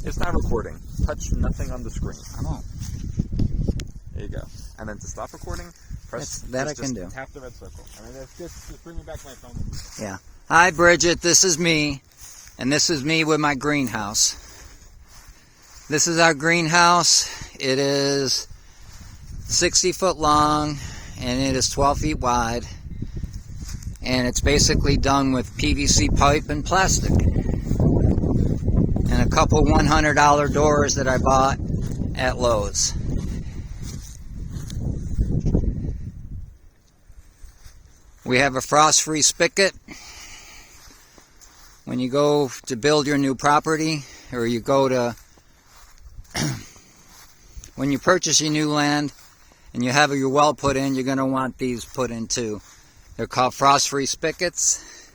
It's not recording. Touch nothing on the screen. I know. There you go. And then to stop recording, press That I can do. Tap the red circle. And then just bring me back my phone. Yeah. Hi, Bridget. This is me. And this is me with my greenhouse. This is our greenhouse. It is 60 foot long and it is 12 feet wide. And it's basically done with PVC pipe and plastic. And a couple $100 doors that I bought at Lowe's. We have a frost-free spigot. When you go to build your new property, or you go to, when you purchase your new land and you have your well put in, you're going to want these put in too. They're called frost-free spigots.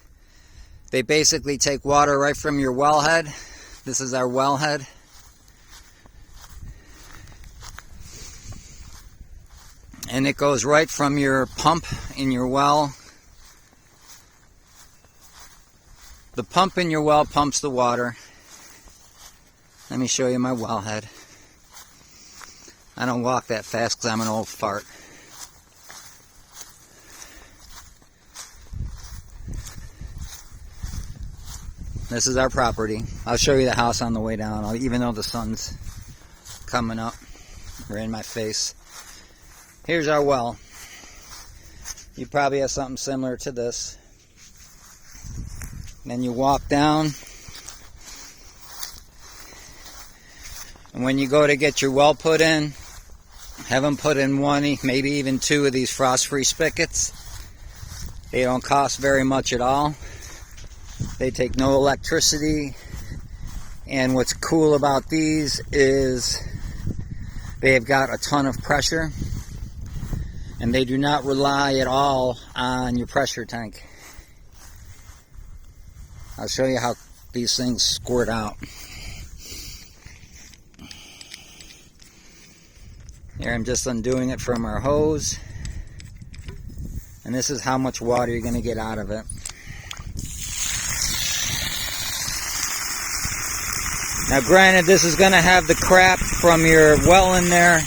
They basically take water right from your wellhead. This is our wellhead. And it goes right from your pump in your well. The pump in your well pumps the water. Let me show you my wellhead. I don't walk that fast because I'm an old fart. This is our property. I'll show you the house on the way down, even though the sun's coming up or in my face. Here's our well. You probably have something similar to this. Then you walk down, and when you go to get your well put in, have them put in one, maybe even two of these frost-free spigots. They don't cost very much at all. They take no electricity, and what's cool about these is they've got a ton of pressure, and they do not rely at all on your pressure tank. I'll show you how these things squirt out. Here I'm just undoing it from our hose. And this is how much water you're going to get out of it. Now granted, this is going to have the crap from your well in there.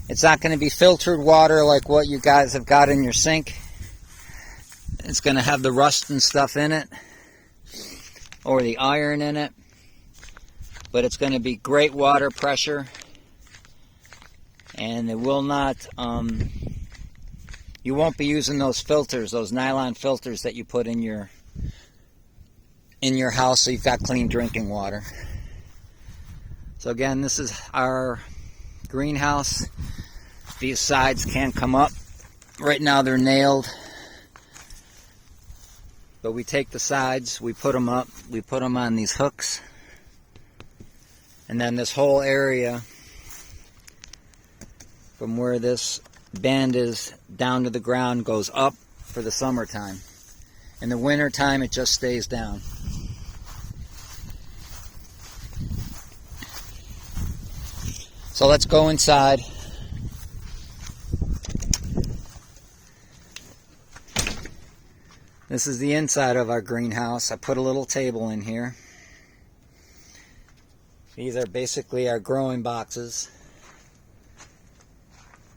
It's not going to be filtered water like what you guys have got in your sink. It's going to have the rust and stuff in it, or the iron in it, but it's going to be great water pressure, and it will not, you won't be using those filters, those nylon filters that you put in your house so you've got clean drinking water. So again, this is our greenhouse. These sides can't come up. Right now they're nailed. But we take the sides, we put them up, we put them on these hooks. And then this whole area, from where this band is down to the ground, goes up for the summertime. In the wintertime, it just stays down. So let's go inside. This is the inside of our greenhouse. I put a little table in here. These are basically our growing boxes,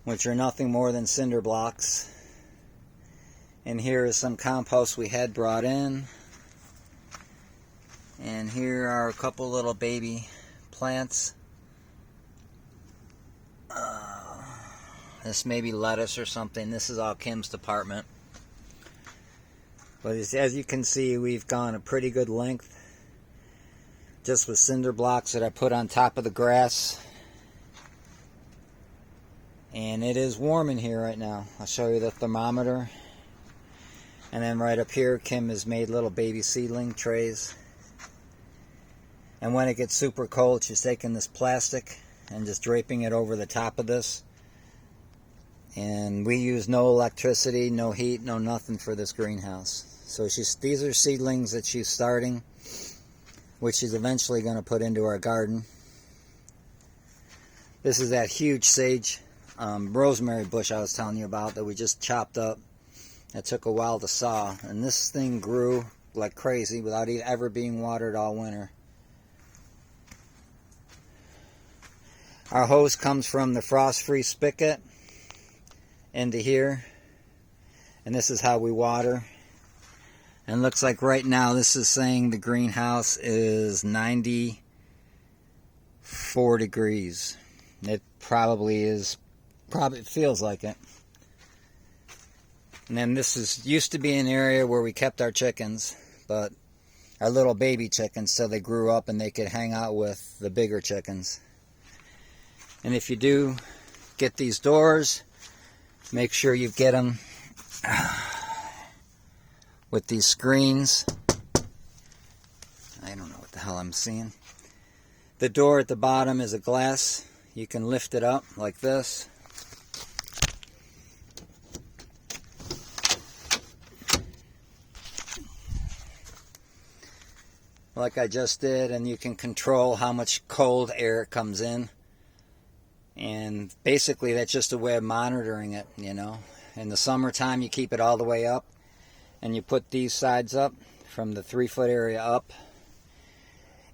which are nothing more than cinder blocks. And here is some compost we had brought in. And here are a couple little baby plants. This may be lettuce or something. This is all Kim's department. But as you can see, we've gone a pretty good length just with cinder blocks that I put on top of the grass. And it is warm in here right now. I'll show you the thermometer. And then right up here, Kim has made little baby seedling trays. And when it gets super cold, she's taking this plastic and just draping it over the top of this. And we use no electricity, no heat, no nothing for this greenhouse. So these are seedlings that she's starting, which she's eventually going to put into our garden. This is that huge sage rosemary bush I was telling you about that we just chopped up. It took a while to saw, and this thing grew like crazy without ever being watered all winter. Our hose comes from the frost-free spigot into here, and this is how we water. And it looks like right now this is saying the greenhouse is 94 degrees. It probably is, it feels like it. And then this used to be an area where we kept our chickens, but our little baby chickens, so they grew up and they could hang out with the bigger chickens. And if you do get these doors, make sure you get them with these screens. I don't know what the hell I'm seeing. The door at the bottom is a glass. You can lift it up like this. Like I just did, and you can control how much cold air comes in. And basically that's just a way of monitoring it, you know. In the summertime you keep it all the way up, and you put these sides up from the 3-foot area up,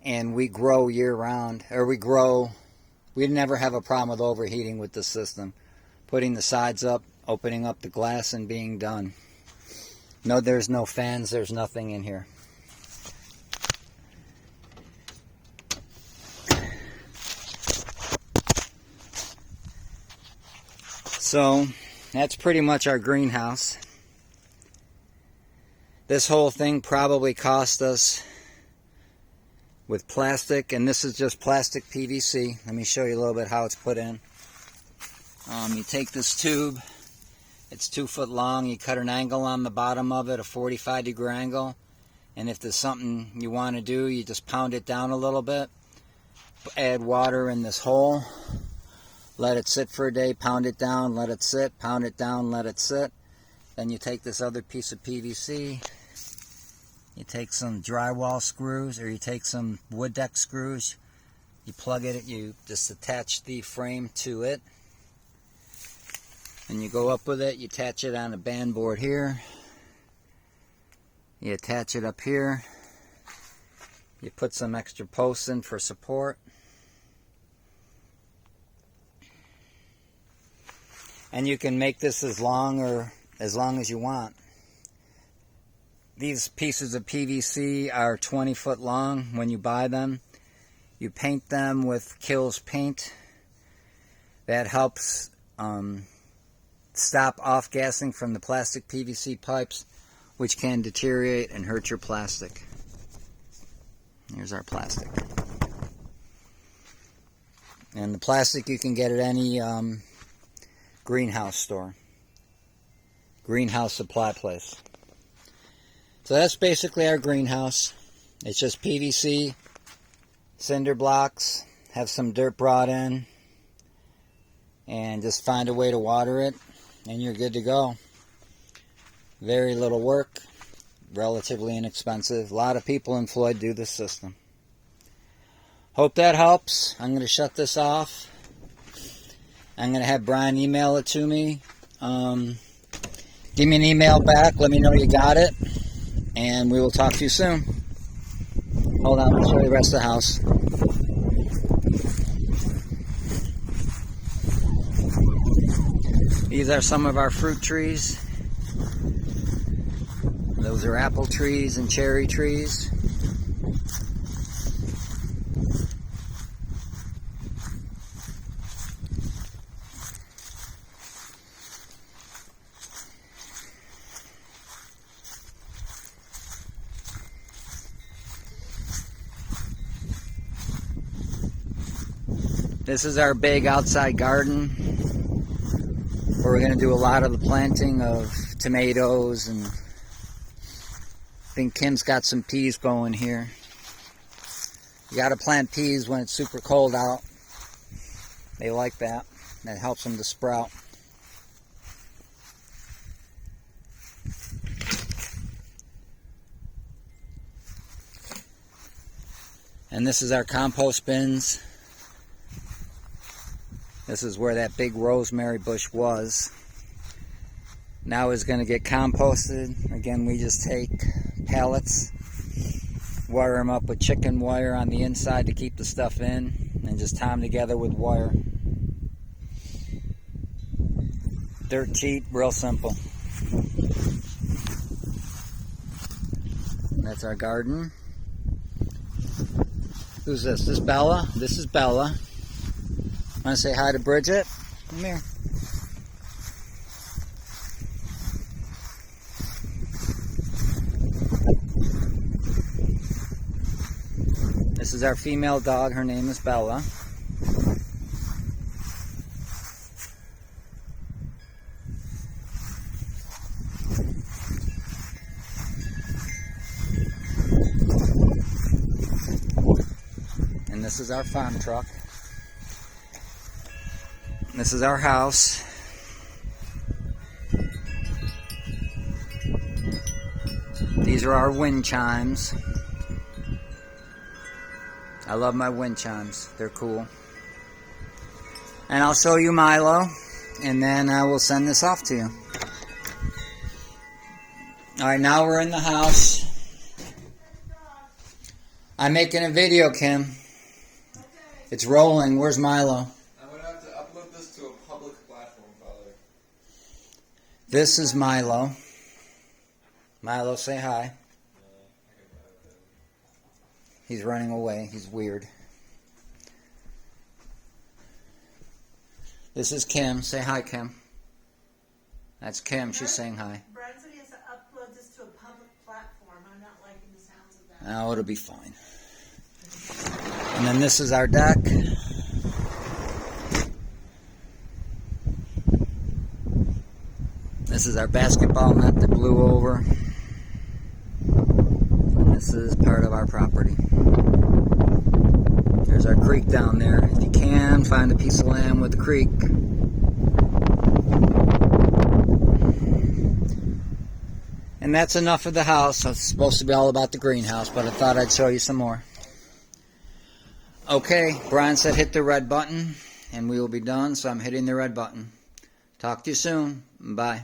and we grow year round, or we never have a problem with overheating with this system. Putting the sides up, opening up the glass, and being done. No, there's no fans, there's nothing in here. So that's pretty much our greenhouse. This whole thing probably cost us, with plastic, and this is just plastic PVC. Let me show you a little bit how it's put in. You take this tube, it's 2 foot long, you cut an angle on the bottom of it, a 45-degree angle, and if there's something you want to do, you just pound it down a little bit, add water in this hole, let it sit for a day, pound it down, let it sit, pound it down, let it sit. Then you take this other piece of PVC, you take some drywall screws, or you take some wood deck screws, you plug it, you just attach the frame to it, and you go up with it, you attach it on a band board here, you attach it up here, you put some extra posts in for support, and you can make this as long as you want. These pieces of PVC are 20 foot long when you buy them. You paint them with Kills paint. That helps stop off-gassing from the plastic PVC pipes, which can deteriorate and hurt your plastic. Here's our plastic. And the plastic you can get at any greenhouse store, greenhouse supply place. So that's basically our greenhouse. It's just PVC, cinder blocks, have some dirt brought in, and just find a way to water it, and you're good to go. Very little work, relatively inexpensive. A lot of people in Floyd do this system. Hope that helps. I'm going to shut this off. I'm going to have Brian email it to me. Give me an email back. Let me know you got it. And we will talk to you soon. Hold on, I'll show you the rest of the house. These are some of our fruit trees. Those are apple trees and cherry trees. This is our big outside garden where we're going to do a lot of the planting of tomatoes, and I think Kim's got some peas going here. You got to plant peas when it's super cold out. They like that. That helps them to sprout. And this is our compost bins. This is where that big rosemary bush was. Now it's going to get composted. Again, we just take pallets, wire them up with chicken wire on the inside to keep the stuff in. and just tie them together with wire. Dirt cheap, real simple. That's our garden. Who's this? This Bella? This is Bella. Want to say hi to Bridget? Come here. This is our female dog. Her name is Bella. And this is our farm truck. This is our house. These are our wind chimes. I love my wind chimes. They're cool. And I'll show you Milo, and then I will send this off to you. Alright, now we're in the house. I'm making a video, Kim. It's rolling. Where's Milo? I'm going to have to upload this to a public platform, Father. This is Milo. Milo, say hi. He's running away. He's weird. This is Kim. Say hi, Kim. That's Kim. She's saying hi. Brian said he has to upload this to a public platform. I'm not liking the sounds of that. Oh, it'll be fine. And then this is our deck. This is our basketball net that blew over. And this is part of our property. There's our creek down there. If you can, find a piece of land with the creek. And that's enough of the house. It's supposed to be all about the greenhouse, but I thought I'd show you some more. Okay, Brian said hit the red button, and we will be done, so I'm hitting the red button. Talk to you soon. Bye.